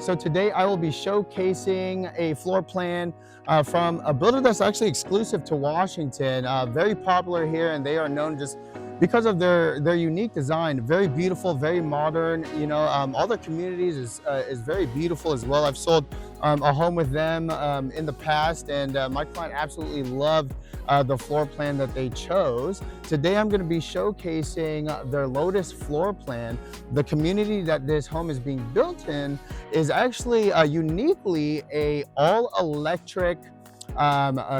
So today I will be showcasing a floor plan from a builder that's actually exclusive to Washington, very popular here, and they are known just because of their unique design. Very beautiful, very modern. All their communities is very beautiful as well. I've sold a home with them in the past, and my client absolutely loved the floor plan that they chose. Today I'm going to be showcasing their Lotus floor plan. The community that this home is being built in is actually uniquely a all-electric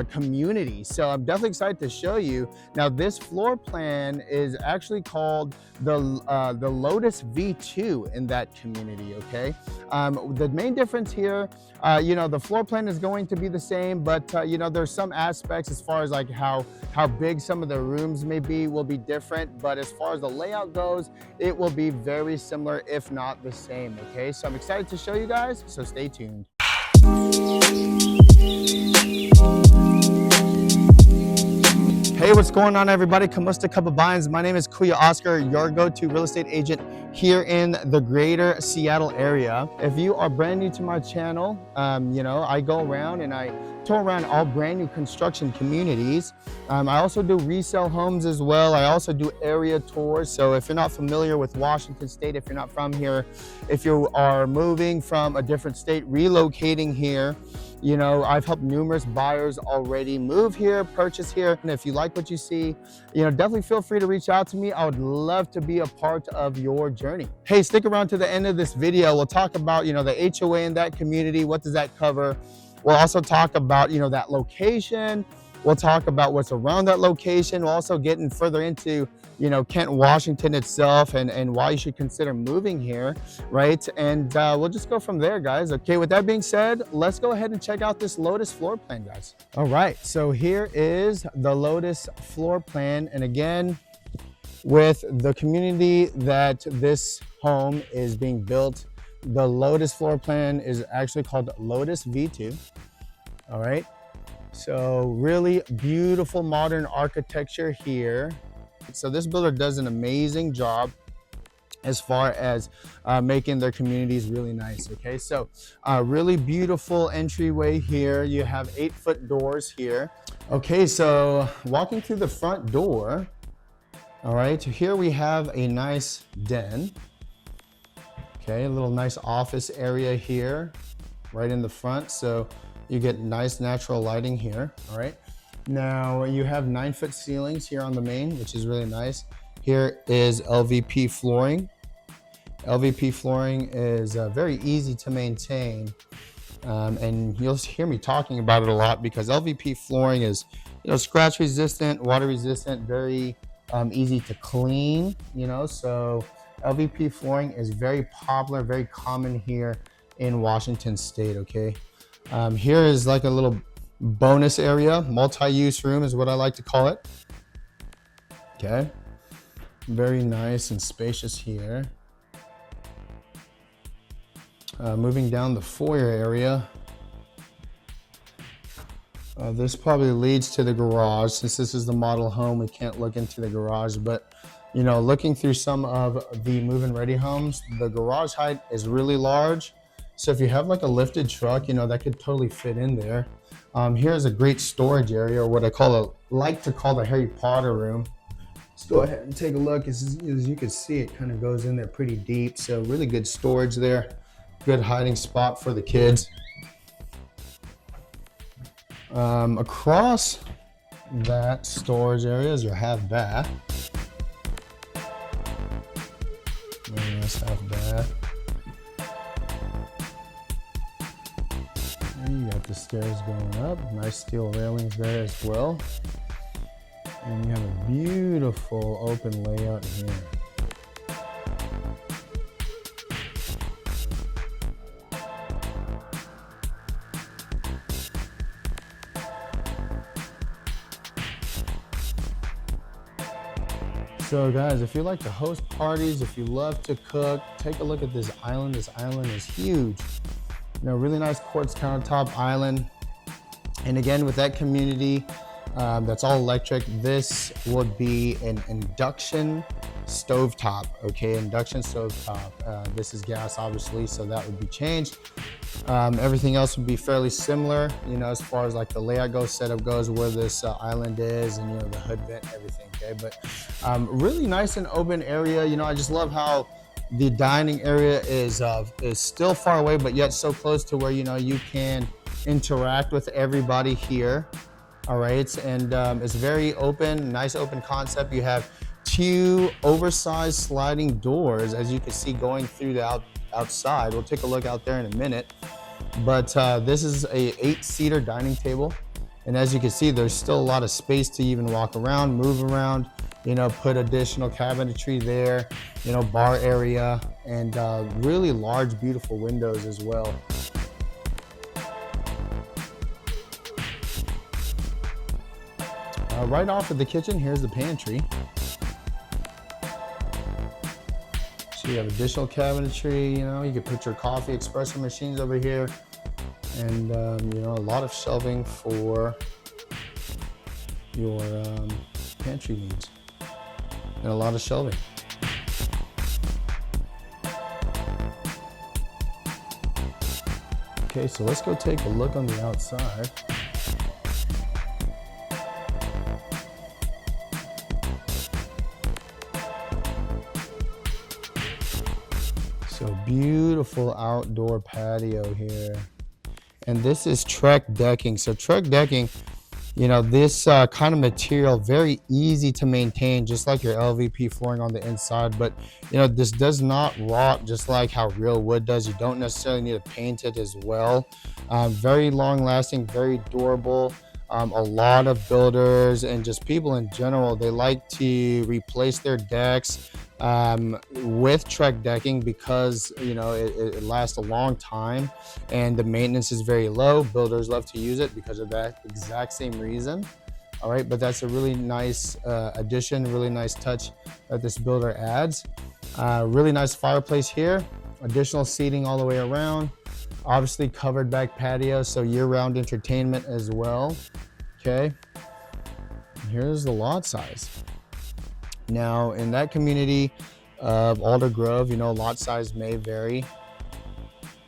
community. So I'm definitely excited to show you. Now this floor plan is actually called the Lotus V2 in that community, okay? The main difference here, the floor plan is going to be the same, but there's some aspects as far as like how big some of the rooms may be will be different, but as far as the layout goes, it will be very similar, if not the same, okay? So I'm excited to show you guys, so stay tuned. Hey, what's going on, everybody? Kamusta Kababines. My name is Kuya Oscar, your go-to real estate agent here in the greater Seattle area. If you are brand new to my channel, I go around and I tour around all brand new construction communities. I also do resale homes as well. I also do area tours. So if you're not familiar with Washington State, if you're not from here, if you are moving from a different state, relocating here, I've helped numerous buyers already move here, purchase here. And if you like what you see, definitely feel free to reach out to me. I would love to be a part of your journey. Hey, stick around to the end of this video. We'll talk about, the HOA in that community. What does that cover? We'll also talk about, that location. We'll talk about what's around that location. We'll also get further into, Kent, Washington itself and why you should consider moving here, right? And we'll just go from there, guys. Okay, with that being said, let's go ahead and check out this Lotus floor plan, guys. All right, so here is the Lotus floor plan. And again, with the community that this home is being built, the Lotus floor plan is actually called Lotus V2, all right? So really beautiful modern architecture here. So this builder does an amazing job as far as making their communities really nice, okay? So really beautiful entryway here. You have 8-foot doors here. Okay, so walking through the front door, all right, here we have a nice den. Okay, a little nice office area here, right in the front. So you get nice natural lighting here, all right? Now you have 9-foot ceilings here on the main, which is really nice. Here is LVP flooring. LVP flooring is very easy to maintain. And you'll hear me talking about it a lot because LVP flooring is, scratch resistant, water resistant, very easy to clean, so LVP flooring is very popular, very common here in Washington State, okay? Here is like a little bonus area, multi-use room is what I like to call it. Okay, very nice and spacious here. Moving down the foyer area, this probably leads to the garage. Since this is the model home, we can't look into the garage, but looking through some of the move-in ready homes, the garage height is really large. So if you have like a lifted truck, that could totally fit in there. Here's a great storage area, or what I like to call the Harry Potter room. Let's go ahead and take a look. As you can see, it kind of goes in there pretty deep. So really good storage there. Good hiding spot for the kids. Across that storage area is your half bath. Very nice half bath. And you got the stairs going up, nice steel railings there as well. And you have a beautiful open layout here. So guys, if you like to host parties, if you love to cook, take a look at this island. This island is huge. Really nice quartz countertop island. And again, with that community that's all electric, this would be an induction stovetop, okay, induction stovetop. This is gas, obviously, so that would be changed. Everything else would be fairly similar, you know, as far as like the layout goes, setup goes, where this island is, and you know, the hood vent, everything. Okay, but really nice and open area. You know, I just love how the dining area is still far away, but yet so close to where, you know, you can interact with everybody here. All right, and it's very open, nice open concept. You have two oversized sliding doors, as you can see, going through the outside. We'll take a look out there in a minute, but this is a 8-seater dining table, and as you can see, there's still a lot of space to even walk around, move around, you know, put additional cabinetry there, you know, bar area, and really large, beautiful windows as well. Right off of the kitchen, here's the pantry. So you have additional cabinetry, you know, you can put your coffee espresso machines over here, and you know, a lot of shelving for your pantry needs, and a lot of shelving. Okay, so let's go take a look on the outside. So beautiful outdoor patio here. And this is Trex decking. So Trex decking, you know, this kind of material, very easy to maintain, just like your LVP flooring on the inside. But, you know, this does not rot just like how real wood does. You don't necessarily need to paint it as well. Very long lasting, very durable. A lot of builders and just people in general, they like to replace their decks with Trex decking because, you know, it lasts a long time and the maintenance is very low. Builders love to use it because of that exact same reason. All right, but that's a really nice addition, really nice touch that this builder adds. Really nice fireplace here, additional seating all the way around. Obviously covered back patio, so year-round entertainment as well. Okay, here's the lot size. Now in that community of Alder Grove, you know, lot size may vary.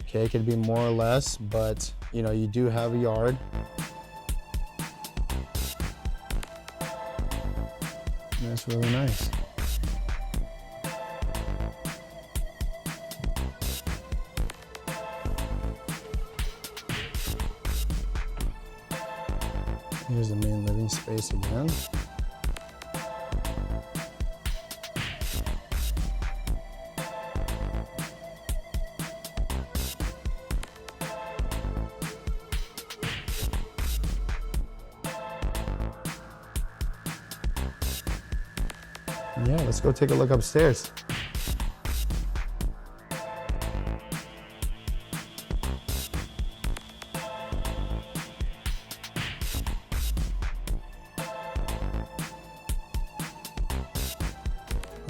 Okay, it could be more or less, but you know, you do have a yard. And that's really nice. Here's the main living space again. Yeah, let's go take a look upstairs.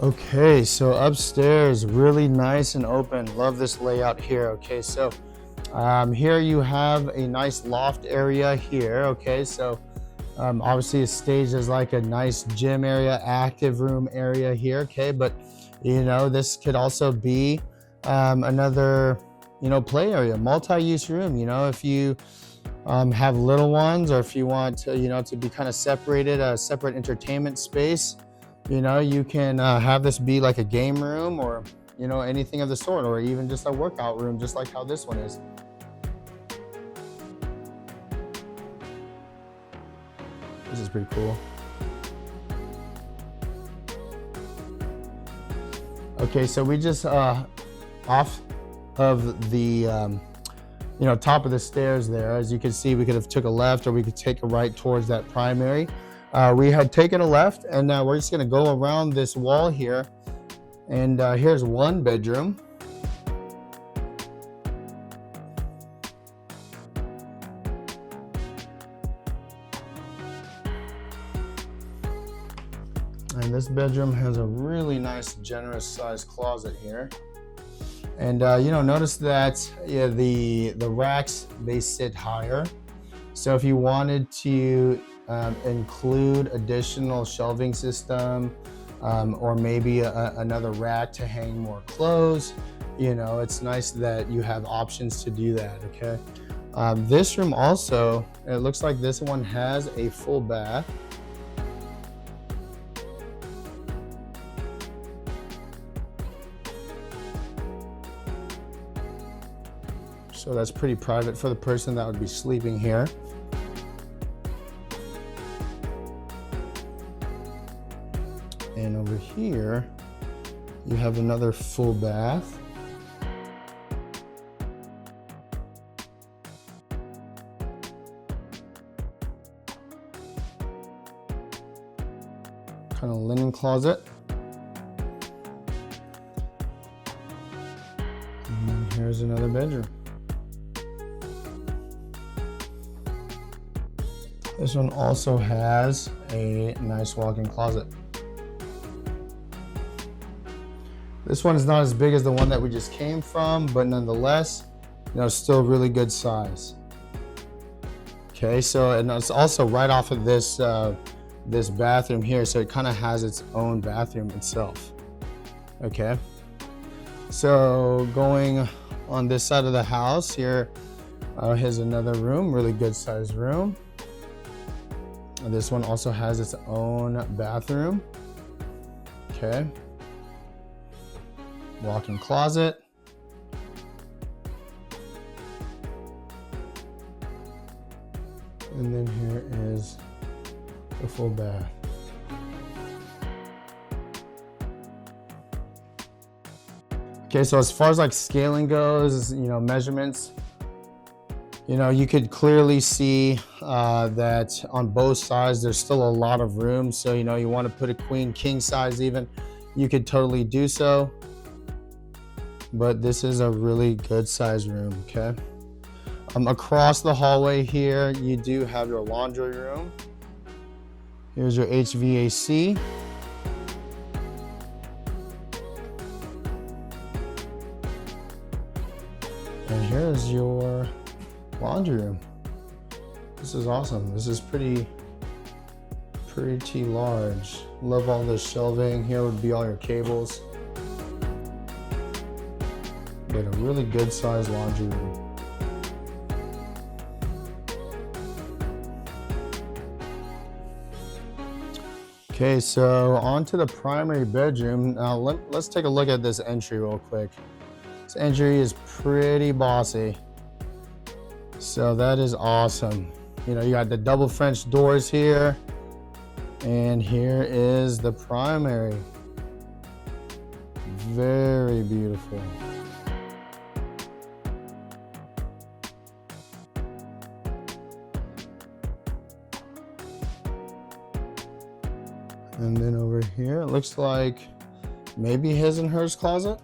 Okay, so upstairs, really nice and open. Love this layout here. Okay, so here you have a nice loft area here. Okay, so obviously it's staged as like a nice gym area, active room area here. Okay, but you know, this could also be another, you know, play area, multi-use room. You know, if you have little ones, or if you want to, you know, to be kind of separated, a separate entertainment space. You know, you can have this be like a game room, or, you know, anything of the sort, or even just a workout room, just like how this one is. This is pretty cool. Okay, so we just off of the you know, top of the stairs there, as you can see, we could have took a left or we could take a right towards that primary. We had taken a left, and now we're just going to go around this wall here, and here's one bedroom. And this bedroom has a really nice, generous sized closet here. And you know, notice that the racks, they sit higher. So if you wanted to include additional shelving system, or maybe another rack to hang more clothes. You know, it's nice that you have options to do that, okay? This room also, it looks like this one has a full bath. So that's pretty private for the person that would be sleeping here. And over here, you have another full bath. Kind of linen closet. And then here's another bedroom. This one also has a nice walk-in closet. This one is not as big as the one that we just came from, but nonetheless, you know, still really good size. Okay, so, and it's also right off of this this bathroom here, so it kind of has its own bathroom itself. Okay, so going on this side of the house here, here's another room, really good sized room. And this one also has its own bathroom. Okay. Walk-in closet. And then here is the full bath. Okay, so as far as like scaling goes, you know, measurements, you know, you could clearly see that on both sides, there's still a lot of room. So, you know, you want to put a queen, king size even, you could totally do so. But this is a really good size room, okay? Across the hallway here, you do have your laundry room. Here's your HVAC. And here's your laundry room. This is awesome. This is pretty large. Love all this shelving. Here would be all your cables. But a really good sized laundry room. Okay, so on to the primary bedroom. Now let's take a look at this entry real quick. This entry is pretty bossy. So that is awesome. You know, you got the double French doors here. And here is the primary. Very beautiful. And then over here, it looks like maybe his and hers closet.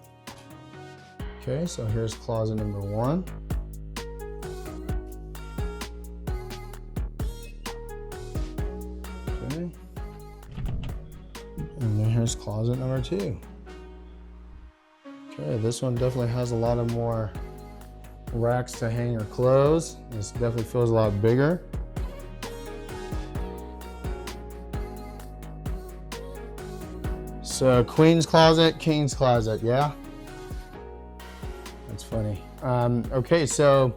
Okay, so here's closet number one. Okay. And then here's closet number two. Okay, this one definitely has a lot of more racks to hang your clothes. This definitely feels a lot bigger. So queen's closet, king's closet, yeah? That's funny. Okay, so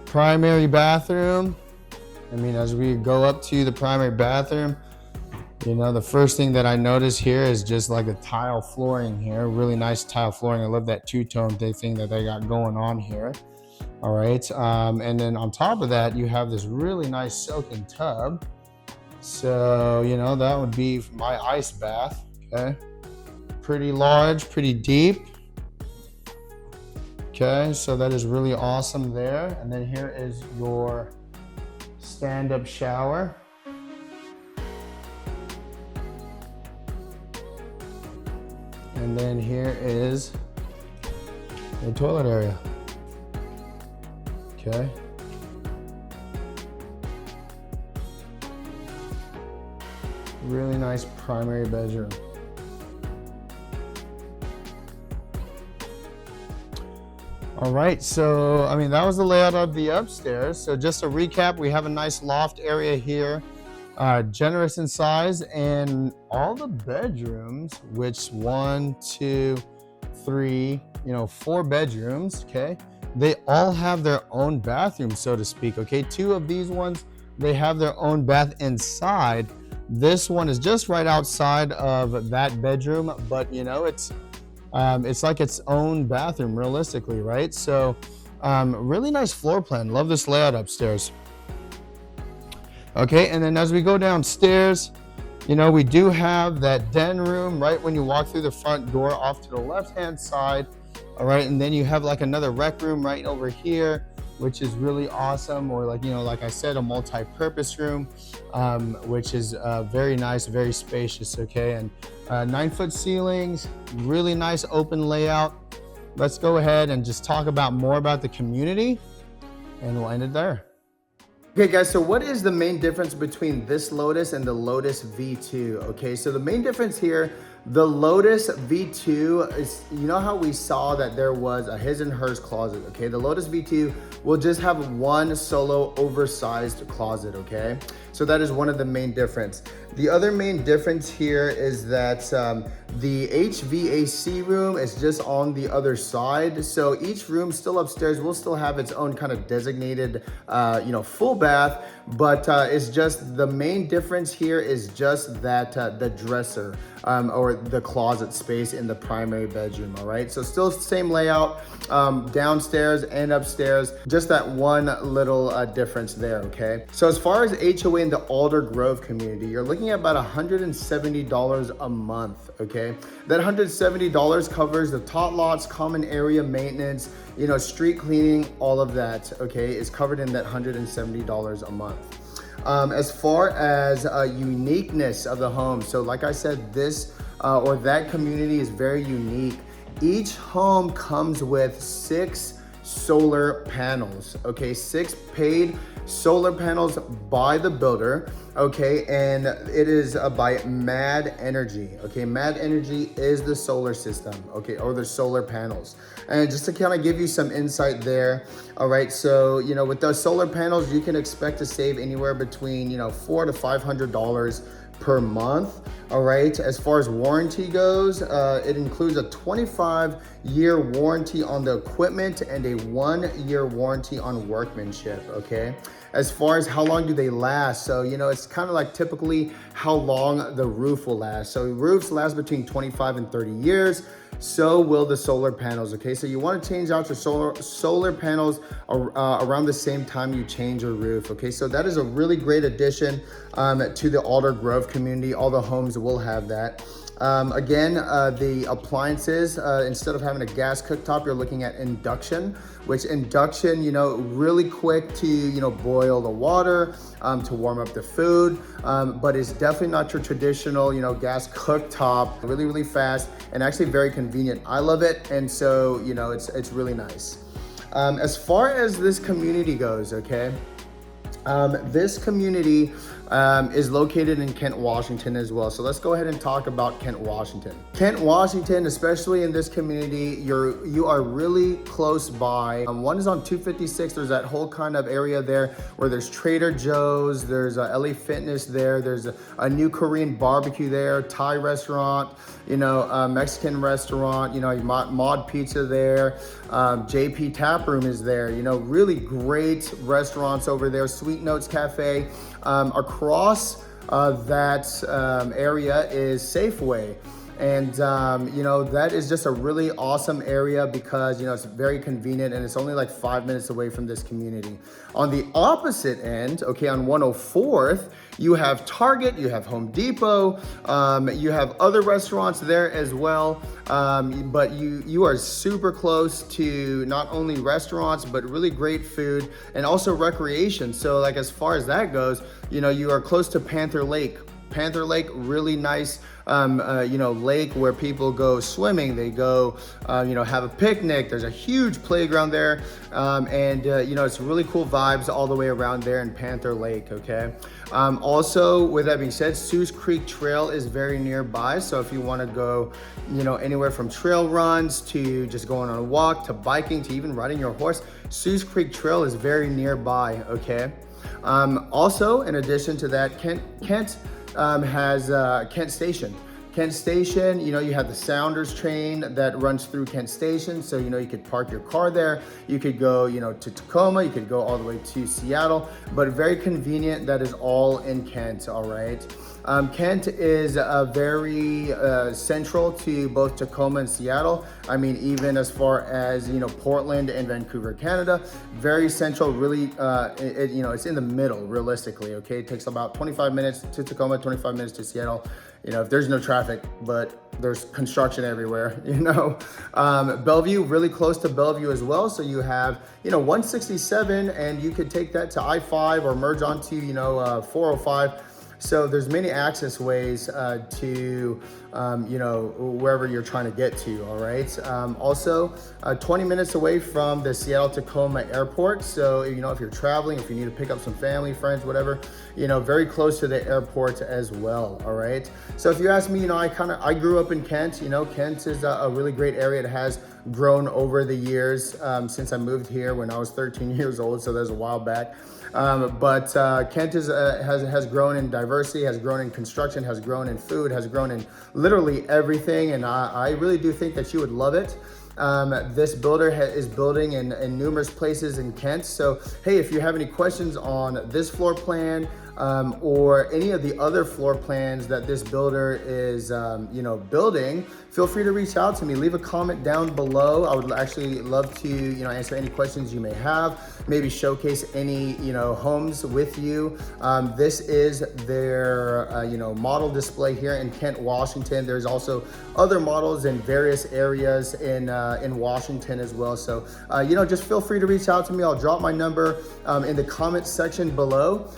primary bathroom. I mean, as we go up to the primary bathroom, you know, the first thing that I notice here is just like the tile flooring here. Really nice tile flooring. I love that two-tone thing that they got going on here. All right, and then on top of that, you have this really nice soaking tub. So, you know, that would be my ice bath, okay? Pretty large, pretty deep. Okay, so that is really awesome there. And then here is your stand-up shower. And then here is your toilet area. Okay. Really nice primary bedroom. All right, so I mean, that was the layout of the upstairs. So just to recap, we have a nice loft area here. generous in size, and all the bedrooms, which 1, 2, 3, 4 bedrooms, okay, they all have their own bathroom, so to speak, okay. 2 of these ones, they have their own bath inside. This one is just right outside of that bedroom, but it's like its own bathroom realistically, right? So really nice floor plan. Love this layout upstairs. Okay, and then as we go downstairs, we do have that den room right when you walk through the front door off to the left hand side. All right, and then you have like another rec room right over here, which is really awesome, or like I said, a multi-purpose room, which is very nice, very spacious. Okay, and 9-foot ceilings, really nice open layout. Let's go ahead and just talk about more about the community, and we'll end it there. Okay guys, so what is the main difference between this Lotus and the Lotus V2? Okay, so the main difference here, the Lotus V2 is, how we saw that there was a his and hers closet, okay? The Lotus V2 will just have one solo oversized closet, okay? So that is one of the main difference. The other main difference here is that the HVAC room is just on the other side. So each room still upstairs will still have its own kind of designated, full bath, but it's just the main difference here is just that the dresser or the closet space in the primary bedroom, all right? So still same layout, downstairs and upstairs, just that one little difference there, okay? So as far as HOA in the Alder Grove community, you're looking at about $170 a month, okay? That $170 covers the tot lots, common area maintenance, street cleaning, all of that, okay, is covered in that $170 a month. As far as uniqueness of the home, so like I said, this or that community is very unique. Each home comes with 6 solar panels, okay? 6 paid solar panels by the builder, okay? And it is by Mad Energy, okay? Mad Energy is the solar system, okay, or the solar panels. And just to kind of give you some insight there, all right, so, with those solar panels, you can expect to save anywhere between, $400 to $500 per month, all right? As far as warranty goes, it includes a 25-year warranty on the equipment and a 1-year warranty on workmanship, okay? As far as how long do they last, so it's kind of like typically how long the roof will last. So roofs last between 25 and 30 years. So will the solar panels, okay? So you want to change out your solar panels around the same time you change your roof, okay? So that is a really great addition to the Alder Grove community. All the homes will have that. Again, the appliances, instead of having a gas cooktop, you're looking at induction, which induction, really quick to, boil the water, to warm up the food, but it's definitely not your traditional, gas cooktop, really, really fast and actually very convenient. I love it. And so, it's really nice. As far as this community goes, okay, this community is located in Kent, Washington as well. So let's go ahead and talk about Kent, Washington. Kent, Washington, especially in this community, you are really close by. One is on 256. There's that whole kind of area there where there's Trader Joe's, there's LA Fitness there, there's a new Korean barbecue there, Thai restaurant, Mexican restaurant, Mod Pizza there, JP Tap Room is there, really great restaurants over there, Sweet Notes Cafe. Across that area is Safeway. And, that is just a really awesome area because, it's very convenient and it's only like 5 minutes away from this community. On the opposite end, okay, on 104th, you have Target, you have Home Depot, you have other restaurants there as well. But you are super close to not only restaurants, but really great food and also recreation. So like as far as that goes, you are close to Panther Lake. Panther Lake, really nice, lake where people go swimming. They go, have a picnic. There's a huge playground there. It's really cool vibes all the way around there in Panther Lake, okay? Also, with that being said, Sioux Creek Trail is very nearby. So if you wanna go, anywhere from trail runs to just going on a walk to biking to even riding your horse, Sioux Creek Trail is very nearby, okay? Also, in addition to that, Kent has Kent Station. Kent Station, you have the Sounders train that runs through Kent Station. So, you could park your car there. You could go, to Tacoma. You could go all the way to Seattle, but very convenient. That is all in Kent, all right? Kent is very central to both Tacoma and Seattle. I mean, even as far as, Portland and Vancouver, Canada, very central, really, it's in the middle, realistically, okay? It takes about 25 minutes to Tacoma, 25 minutes to Seattle, if there's no traffic, but there's construction everywhere, Bellevue, really close to Bellevue as well. So you have, 167, and you could take that to I-5 or merge onto, 405. So there's many access ways to, wherever you're trying to get to, all right? Also, 20 minutes away from the Seattle-Tacoma airport. So, if you're traveling, if you need to pick up some family, friends, whatever, very close to the airport as well, all right? So if you ask me, I grew up in Kent. Kent is a really great area. It has grown over the years since I moved here when I was 13 years old, so that's a while back. But Kent has grown in diversity, has grown in construction, has grown in food, has grown in literally everything, and I really do think that you would love it. This builder is building in numerous places in Kent. So, hey, if you have any questions on this floor plan, or any of the other floor plans that this builder is, building, feel free to reach out to me. Leave a comment down below. I would actually love to, answer any questions you may have, maybe showcase any, homes with you. This is their, model display here in Kent, Washington. There's also other models in various areas in Washington as well. So, just feel free to reach out to me. I'll drop my number in the comment section below.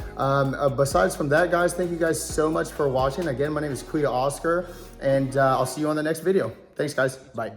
Besides from that, guys, thank you guys so much for watching. Again, my name is Kuya Oscar, and I'll see you on the next video. Thanks, guys. Bye.